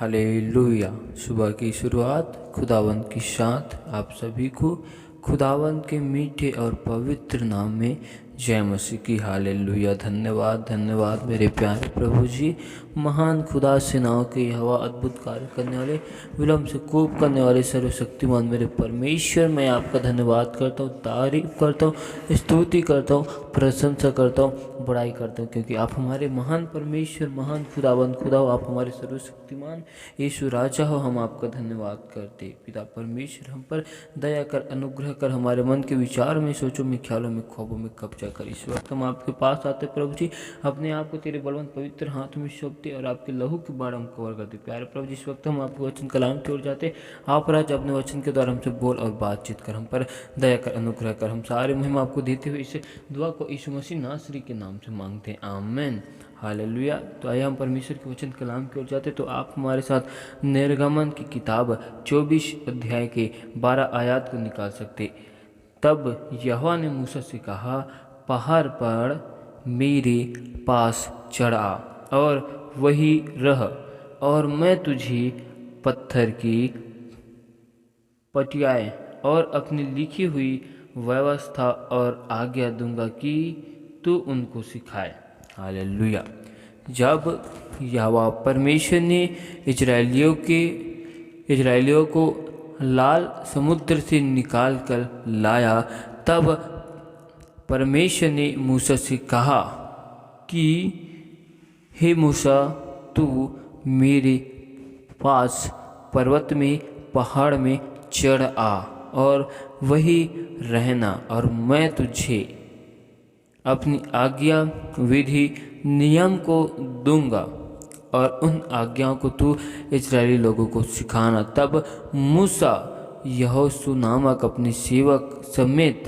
Hallelujah. सुबह की शुरुआत खुदावंद की शांत आप सभी को खुदावंद के मीठे और पवित्र नाम में जय मसीह की। हालेलुया। धन्यवाद धन्यवाद मेरे प्यारे प्रभु जी। महान खुदा सेनाओं के हवा अद्भुत कार्य करने वाले, विलम्ब से कोप करने वाले, सर्वशक्तिमान मेरे परमेश्वर, मैं आपका धन्यवाद करता हूँ, तारीफ करता हूँ, स्तुति करता हूँ, प्रशंसा करता हूँ, बड़ाई करता हूँ, क्योंकि आप हमारे महान परमेश्वर, महान खुदावंद खुदा हो, आप हमारे सर्वशक्तिमान यीशु राजा हो। हम आपका धन्यवाद करते पिता परमेश्वर, हम पर दया कर, अनुग्रह कर, हमारे मन के विचार में, सोचों में, ख्यालों में, ख्वाबों में कब्जा कर। इस वक्त हम आपके पास आते प्रभु जी, अपने आप को तेरे बलवंत पवित्र हाथों में सौंपते और आपके लहू के बाढ़ हम कवर करते। प्यारे प्रभु जी, इस वक्त हम आपके वचन कलाम की ओर जाते। आप राज अपने वचन के द्वारा हमसे बोल और बातचीत कर, हम पर दया कर, अनुग्रह कर। हम सारे महिमा आपको देते हुए इस दुआ को यीशु मसीह नासरी के नाम से मांगते हैं, आमीन। हालेलुया। तो आइए हम परमेश्वर के वचन कलाम की ओर जाते। तो आप हमारे साथ निर्गमन की किताब 24 अध्याय के 12 आयत को निकाल सकते। तब यहोवा ने मूसा से कहा, पहाड़ पर मेरे पास चढ़ा और वही रह, और मैं तुझे पत्थर की पटियाएं और अपनी लिखी हुई व्यवस्था और आज्ञा दूंगा कि तू उनको सिखाए। हालेलुया। जब यहोवा परमेश्वर ने इजराइलियों को लाल समुद्र से निकाल कर लाया, तब परमेश्वर ने मूसा से कहा कि हे मूसा, तू मेरे पास पर्वत में, पहाड़ में चढ़ आ और वही रहना, और मैं तुझे अपनी आज्ञा, विधि, नियम को दूंगा और उन आज्ञाओं को तू इस्राएली लोगों को सिखाना। तब मूसा यहोशू नामक अपने सेवक समेत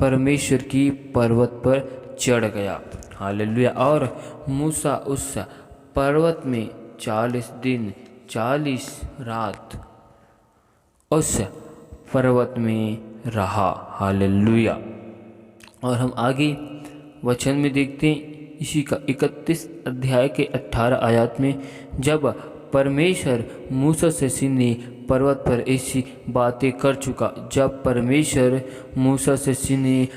परमेश्वर की पर्वत पर चढ़ गया। हालेलुया। और मूसा उस पर्वत में 40 दिन 40 रात उस पर्वत में रहा। हालेलुया। और हम आगे वचन में देखते हैं इसी का 31 अध्याय के 18 आयत में, जब परमेश्वर मूसा से सीने पर्वत पर ऐसी बातें कर चुका, जब परमेश्वर मूसा से सीने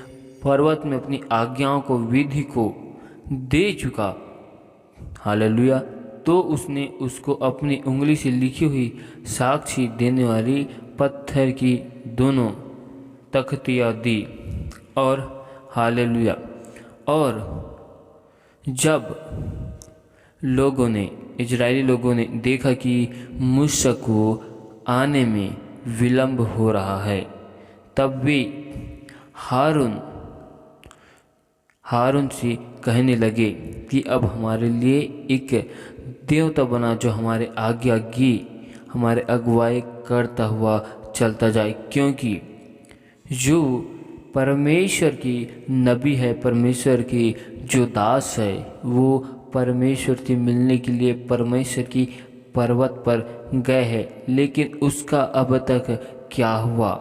पर्वत में अपनी आज्ञाओं को, विधि को दे चुका, हालेलुया, तो उसने उसको अपनी उंगली से लिखी हुई साक्षी देने वाली पत्थर की दोनों तख्तियाँ दी। और हालेलुया। और जब इजरायली लोगों ने देखा कि मूसा को आने में विलंब हो रहा है, तब वे हारून से कहने लगे कि अब हमारे लिए एक देवता बना, जो हमारे आज्ञा की, हमारे अगुवाई करता हुआ चलता जाए, क्योंकि जो परमेश्वर की नबी है, परमेश्वर की जो दास है, वो परमेश्वर से मिलने के लिए परमेश्वर की पर्वत पर गए हैं, लेकिन उसका अब तक क्या हुआ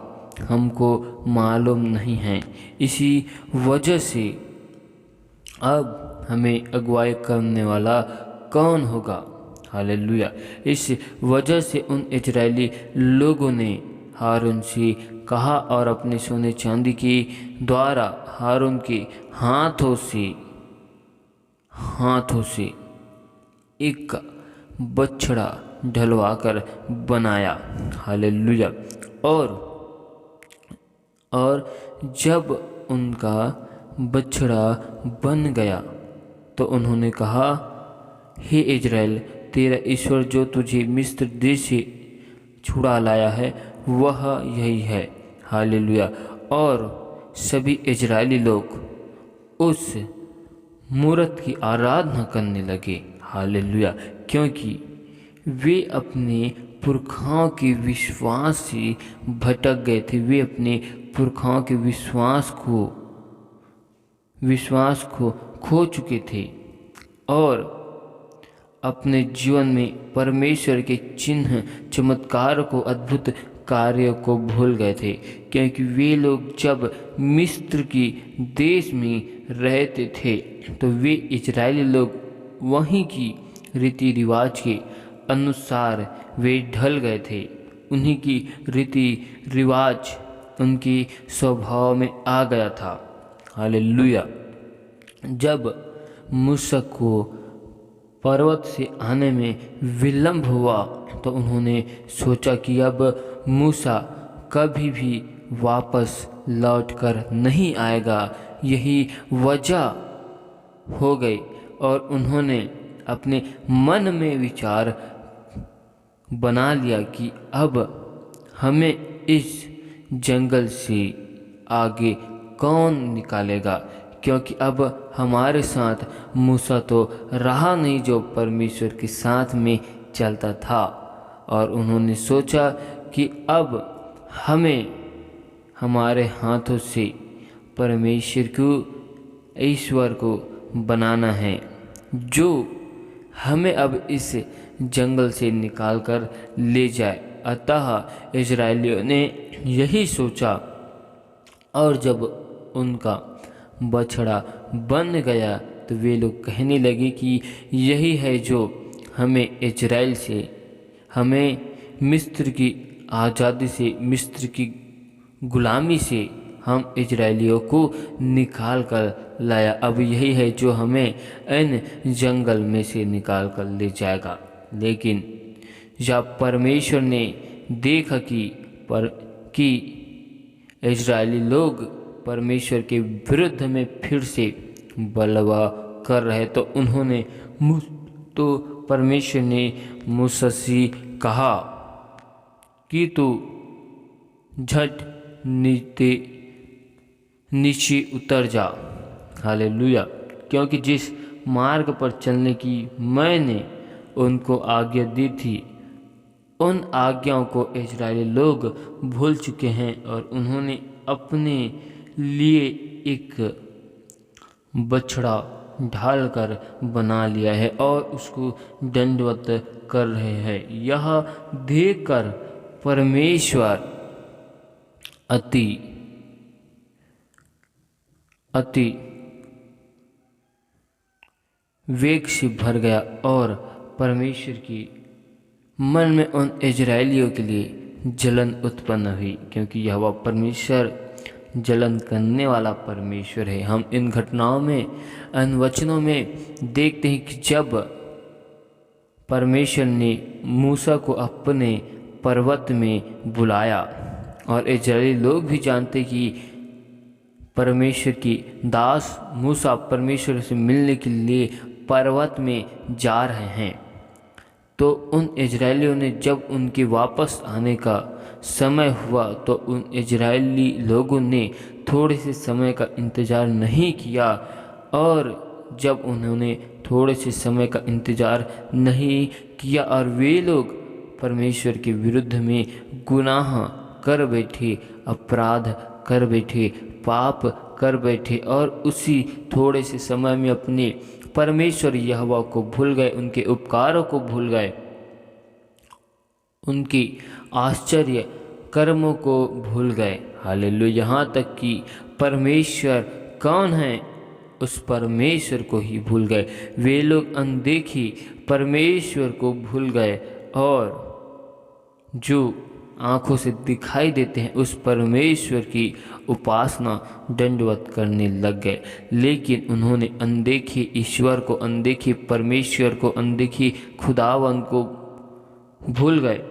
हमको मालूम नहीं है। इसी वजह से अब हमें अगुवाई करने वाला कौन होगा? हालेलुया। इस वजह से उन इजरायली लोगों ने हारून से कहा और अपने सोने चांदी के द्वारा हारून के हाथों से एक बछड़ा ढलवाकर बनाया। हालेलुया। और जब उनका बछड़ा बन गया तो उन्होंने कहा, हे इजराइल, तेरा ईश्वर जो तुझे मिस्र देश से छुड़ा लाया है, वह यही है। हालेलुया। और सभी इजरायली लोग उस मूरत की आराधना करने लगे। हालेलुया। क्योंकि वे अपने पुरखाओं के विश्वास से भटक गए थे। वे अपने पुरखाओं के विश्वास को खो चुके थे और अपने जीवन में परमेश्वर के चिन्ह, चमत्कार को, अद्भुत कार्य को भूल गए थे, क्योंकि वे लोग जब मिस्र की देश में रहते थे तो वे इजरायली लोग वहीं की रीति रिवाज के अनुसार वे ढल गए थे। उन्हीं की रीति रिवाज उनकी स्वभाव में आ गया था। हालेलुया। जब मूसा को पर्वत से आने में विलंब हुआ तो उन्होंने सोचा कि अब मूसा कभी भी वापस लौटकर नहीं आएगा। यही वजह हो गई और उन्होंने अपने मन में विचार बना लिया कि अब हमें इस जंगल से आगे कौन निकालेगा, क्योंकि अब हमारे साथ मूसा तो रहा नहीं जो परमेश्वर के साथ में चलता था। और उन्होंने सोचा कि अब हमें हमारे हाथों से परमेश्वर को ईश्वर को बनाना है, जो हमें अब इस जंगल से निकाल कर ले जाए। अतः इजरायलियों ने यही सोचा और जब उनका बछड़ा बन गया तो वे लोग कहने लगे कि यही है जो हमें इजराइल से, हमें मिस्र की आज़ादी से, मिस्र की गुलामी से हम इजरायलियों को निकाल कर लाया। अब यही है जो हमें इन जंगल में से निकाल कर ले जाएगा। लेकिन जब परमेश्वर ने देखा कि इजरायली लोग परमेश्वर के विरुद्ध में फिर से बलवा कर रहे तो परमेश्वर ने मूसा से कहा कि तू झट नीचे उतर जा। हालेलुया। क्योंकि जिस मार्ग पर चलने की मैंने उनको आज्ञा दी थी, उन आज्ञाओं को इजरायली लोग भूल चुके हैं और उन्होंने अपने लिए एक बछड़ा ढाल कर बना लिया है और उसको दंडवत कर रहे हैं। यह देखकर परमेश्वर अति वेग से भर गया और परमेश्वर की मन में उन इजरायलियों के लिए जलन उत्पन्न हुई, क्योंकि यहोवा परमेश्वर जलन करने वाला परमेश्वर है। हम इन घटनाओं में, इन वचनों में देखते हैं कि जब परमेश्वर ने मूसा को अपने पर्वत में बुलाया और इजरायली लोग भी जानते कि परमेश्वर की दास मूसा परमेश्वर से मिलने के लिए पर्वत में जा रहे हैं, तो उन इजरायलियों ने जब उनके वापस आने का समय हुआ तो उन इजरायली लोगों ने थोड़े से समय का इंतज़ार नहीं किया। और जब उन्होंने थोड़े से समय का इंतज़ार नहीं किया और वे लोग परमेश्वर के विरुद्ध में गुनाह कर बैठे, अपराध कर बैठे, पाप कर बैठे और उसी थोड़े से समय में अपने परमेश्वर यहोवा को भूल गए, उनके उपकारों को भूल गए, उनकी आश्चर्य कर्मों को भूल गए। हालेलुया। यहाँ तक कि परमेश्वर कौन है उस परमेश्वर को ही भूल गए। वे लोग अनदेखी परमेश्वर को भूल गए और जो आँखों से दिखाई देते हैं उस परमेश्वर की उपासना दंडवत करने लग गए। लेकिन उन्होंने अनदेखे ईश्वर को, अनदेखे परमेश्वर को, अनदेखी खुदावन को भूल गए,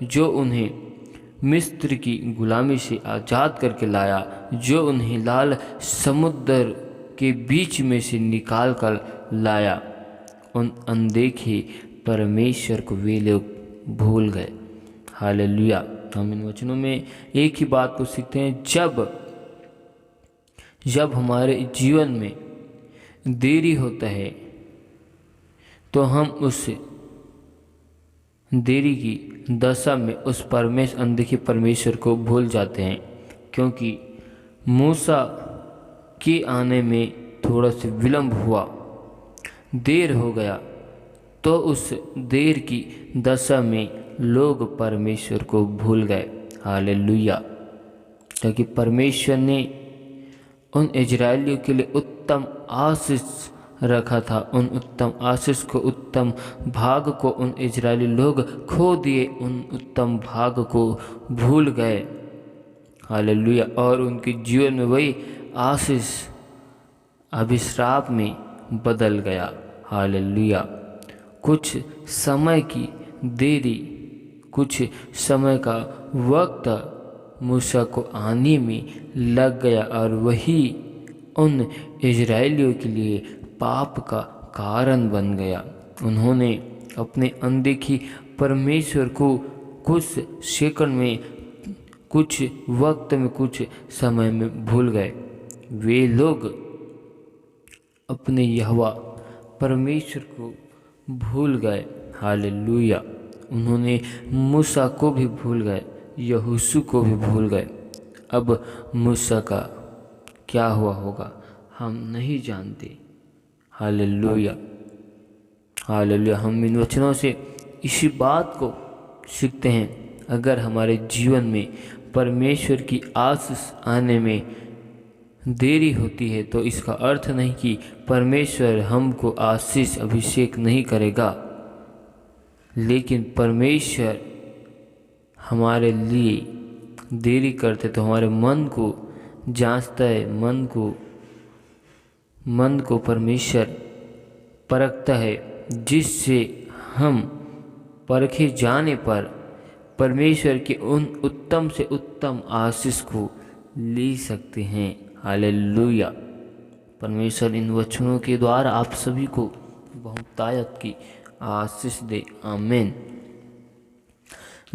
जो उन्हें मिस्र की गुलामी से आज़ाद करके लाया, जो उन्हें लाल समुद्र के बीच में से निकाल कर लाया। उन अनदेखे परमेश्वर को वे लोग भूल गए। हालेलुया। हम इन वचनों में एक ही बात को सीखते हैं, जब हमारे जीवन में देरी होता है तो हम उस देरी की दशा में उस अनदेखे परमेश्वर को भूल जाते हैं। क्योंकि मूसा के आने में थोड़ा सा विलंब हुआ, देर हो गया, तो उस देर की दशा में लोग परमेश्वर को भूल गए। हालेलुया। क्योंकि परमेश्वर ने उन इजरायलियों के लिए उत्तम आशीष रखा था, उन उत्तम आशीष को, उत्तम भाग को उन इजरायली लोग खो दिए, उन उत्तम भाग को भूल गए। हालेलुया। और उनके जीवन में वही आशीष अभिश्राप में बदल गया। हालेलुया। कुछ समय की देरी, कुछ समय का वक्त मूसा को आने में लग गया और वही उन इजरायलियों के लिए पाप का कारण बन गया। उन्होंने अपने अनदेखी परमेश्वर को कुछ सेकंड में, कुछ वक्त में, कुछ समय में भूल गए। वे लोग अपने यहोवा परमेश्वर को भूल गए। हालेलुया। उन्होंने मूसा को भी भूल गए, यहोशू को भी भूल गए। अब मूसा का क्या हुआ होगा हम नहीं जानते। हालेलुया। हालेलुया। हम इन वचनों से इसी बात को सीखते हैं, अगर हमारे जीवन में परमेश्वर की आशीष आने में देरी होती है तो इसका अर्थ नहीं कि परमेश्वर हमको आशीष अभिषेक नहीं करेगा, लेकिन परमेश्वर हमारे लिए देरी करते तो हमारे मन को जांचता है, मन को परमेश्वर परखता है, जिससे हम परखे जाने पर परमेश्वर के उन उत्तम से उत्तम आशीष को ले सकते हैं। हालेलुया। परमेश्वर इन वचनों के द्वारा आप सभी को बहुतायत की आशीष दे। आमीन।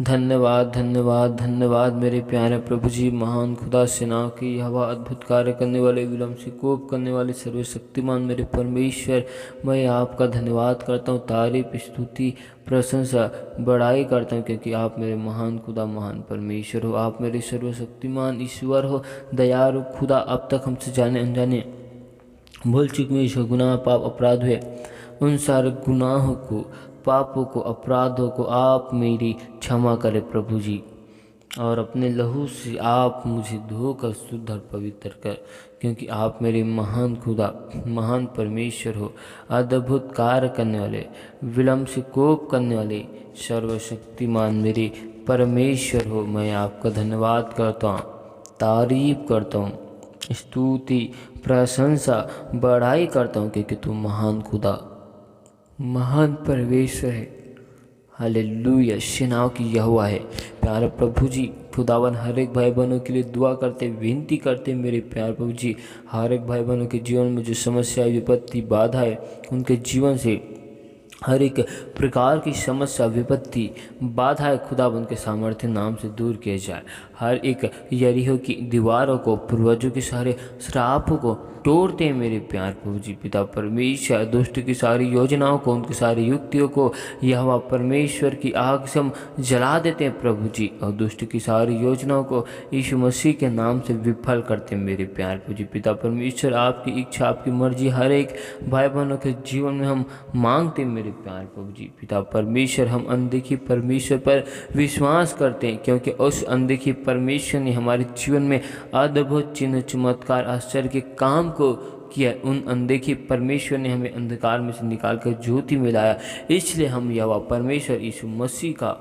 धन्यवाद, धन्यवाद, धन्यवाद मेरे प्यारे प्रभु जी, महान खुदा सेनाओं की यहोवा, अद्भुत कार्य करने वाले, विलम्ब से कोप करने वाले, सर्वशक्तिमान मेरे परमेश्वर, मैं आपका धन्यवाद करता हूँ, तारीफ, स्तुति, प्रशंसा, बड़ाई करता हूँ, क्योंकि आप मेरे महान खुदा, महान परमेश्वर हो। आप मेरे सर्वशक्तिमान ईश्वर हो, दयालु खुदा। अब तक हमसे जाने अनजाने भूल चूक में जो गुनाह, पाप, अपराध हुए, उन सारे गुनाहों को, पापों को, अपराधों को आप मेरी क्षमा करें प्रभु जी, और अपने लहू से आप मुझे धोकर शुद्ध और पवित्र कर, क्योंकि आप मेरे महान खुदा, महान परमेश्वर हो, अद्भुत कार्य करने वाले, विलम्ब से कोप करने वाले, सर्वशक्तिमान मेरे परमेश्वर हो। मैं आपका धन्यवाद करता हूँ, तारीफ करता हूँ, स्तुति, प्रशंसा, बढ़ाई करता हूँ, क्योंकि तुम महान खुदा, महान परमेश्वर है। हालेलुया। सेनाओं की यहोवा है। प्यारे प्रभु जी, खुदावन हर एक भाई बहनों के लिए दुआ करते, विनती करते मेरे प्यारे प्रभु जी, हर एक भाई बहनों के जीवन में जो समस्या, विपत्ति, बाधा है, उनके जीवन से हर एक प्रकार की समस्या, विपत्ति, बाधाएं खुदाबंद के सामर्थ्य नाम से दूर किए जाए। हर एक यरीहो की दीवारों को, पूर्वजों के सारे श्रापों को तोड़ते हैं मेरे प्यार प्रभु जी, पिता परमेश्वर। दुष्ट की सारी योजनाओं को, उनकी सारी युक्तियों को यहोवा परमेश्वर की आग से हम जला देते हैं प्रभु जी, और दुष्ट की सारी योजनाओं को यीशु मसीह के नाम से विफल करते हैं मेरे प्यार प्रभु जी, पिता परमेश्वर। आपकी इच्छा, आपकी मर्जी हर एक भाई बहनों के जीवन में हम मांगते हैं मेरे प्यार प्रभु जी, पिता परमेश्वर। हम अनदेखी परमेश्वर पर विश्वास करते हैं, क्योंकि उस अनदेखी परमेश्वर ने हमारे जीवन में अद्भुत चिन्ह, चमत्कार, आश्चर्य के काम को किया। उन अनदेखी परमेश्वर ने हमें अंधकार में से निकाल कर ज्योति में लाया। इसलिए हम यहोवा परमेश्वर यीशु मसीह का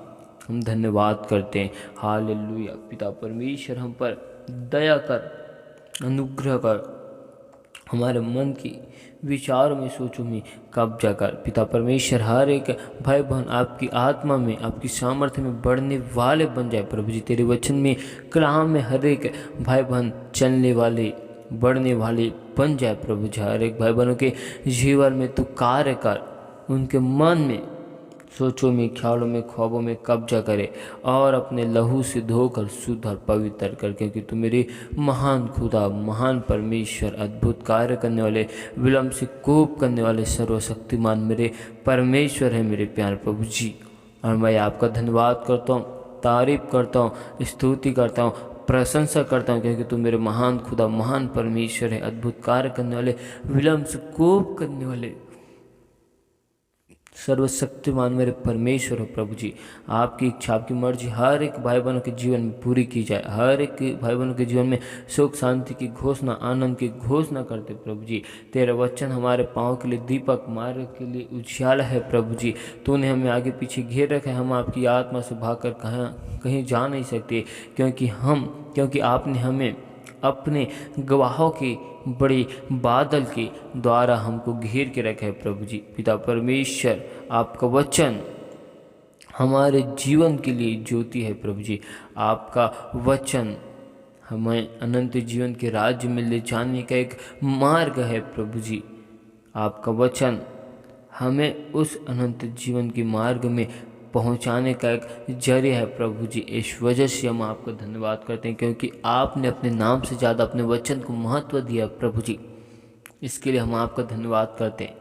हम धन्यवाद करते हैं। हालेलुया। पिता परमेश्वर हम पर दया कर, अनुग्रह कर, हमारे मन की विचारों में, सोचों में कब्जा कर। पिता परमेश्वर हर एक भाई बहन आपकी आत्मा में, आपकी सामर्थ्य में बढ़ने वाले बन जाए प्रभु जी। तेरे वचन में, कलाम में हर एक भाई बहन चलने वाले, बढ़ने वाले बन जाए प्रभु जी। हर एक भाई बहनों के जीवन में तू कार्य कर, उनके मन में, सोचों में, ख्यालों में, ख्वाबों में कब्जा करे, और अपने लहू से धोकर शुद्ध और पवित्र कर, क्योंकि तू मेरे महान खुदा, महान परमेश्वर, अद्भुत कार्य करने वाले, विलम्ब से कोप करने वाले, सर्वशक्तिमान मेरे परमेश्वर है मेरे प्यारे प्रभु जी। और मैं आपका धन्यवाद करता हूँ, तारीफ करता हूँ, स्तुति करता हूँ, प्रशंसा करता हूँ, क्योंकि तू मेरे महान खुदा, महान परमेश्वर है, अद्भुत कार्य करने वाले, विलम्ब से कोप करने वाले, सर्वशक्तिमान मेरे परमेश्वर हो प्रभु जी, आपकी इच्छा आपकी मर्जी हर एक भाई बहनों के जीवन में पूरी की जाए। हर एक भाई बहनों के जीवन में सुख शांति की घोषणा, आनंद की घोषणा करते प्रभु जी। तेरा वचन हमारे पाँव के लिए दीपक, मार्ग के लिए उजाला है प्रभु जी। तूने हमें आगे पीछे घेर रखा है, हम आपकी आत्मा से भागकर कहीं जा नहीं सकते, क्योंकि आपने हमें अपने गवाहों के बड़े बादल के द्वारा हमको घेर के रखा है प्रभु जी। पिता परमेश्वर, आपका वचन हमारे जीवन के लिए ज्योति है प्रभु जी। आपका वचन हमें अनंत जीवन के राज्य में ले जाने का एक मार्ग है प्रभु जी। आपका वचन हमें उस अनंत जीवन के मार्ग में पहुंचाने का एक जरिया है प्रभु जी। इस वजह से हम आपका धन्यवाद करते हैं, क्योंकि आपने अपने नाम से ज़्यादा अपने वचन को महत्व दिया प्रभु जी। इसके लिए हम आपका धन्यवाद करते हैं।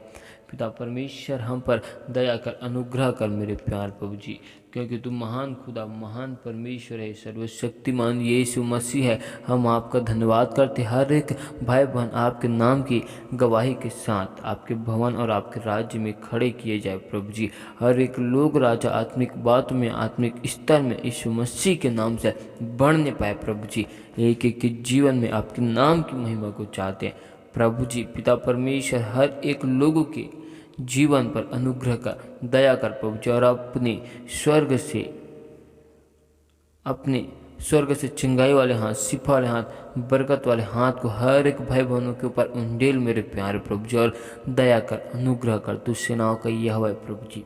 पिता परमेश्वर, हम पर दया कर, अनुग्रह कर मेरे प्यार प्रभु जी, क्योंकि तू महान खुदा, महान परमेश्वर है, सर्वशक्तिमान यीशु मसीह है। हम आपका धन्यवाद करते। हर एक भाई बहन आपके नाम की गवाही के साथ आपके भवन और आपके राज्य में खड़े किए जाए प्रभु जी। हर एक लोग राजा आत्मिक बातों में, आत्मिक स्तर में यीशु मसीह के नाम से बढ़ने पाए प्रभु जी। एक एक के जीवन में आपके नाम की महिमा को चाहते हैं प्रभु जी। पिता परमेश्वर, हर एक लोगों के जीवन पर अनुग्रह का, दया कर प्रभु जी, और अपने स्वर्ग से चिंगाई वाले हाथ, सिफा वाले हाथ, बरकत वाले हाथ को हर एक भाई बहनों के ऊपर उंडेल मेरे प्यारे प्रभु जी, और दया कर, अनुग्रह कर। तू सेनाओं का यहोवा है प्रभु जी।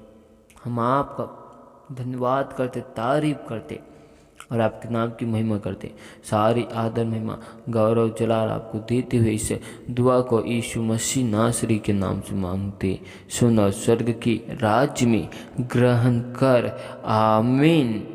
हम आपका धन्यवाद करते, तारीफ करते और आपके नाम की महिमा करते। सारी आदर, महिमा, गौरव, जलाल आपको देते हुए इस दुआ को यीशु मसीह नासरी के नाम से मांगते। सुनो, स्वर्ग की राज्य में ग्रहण कर। आमीन।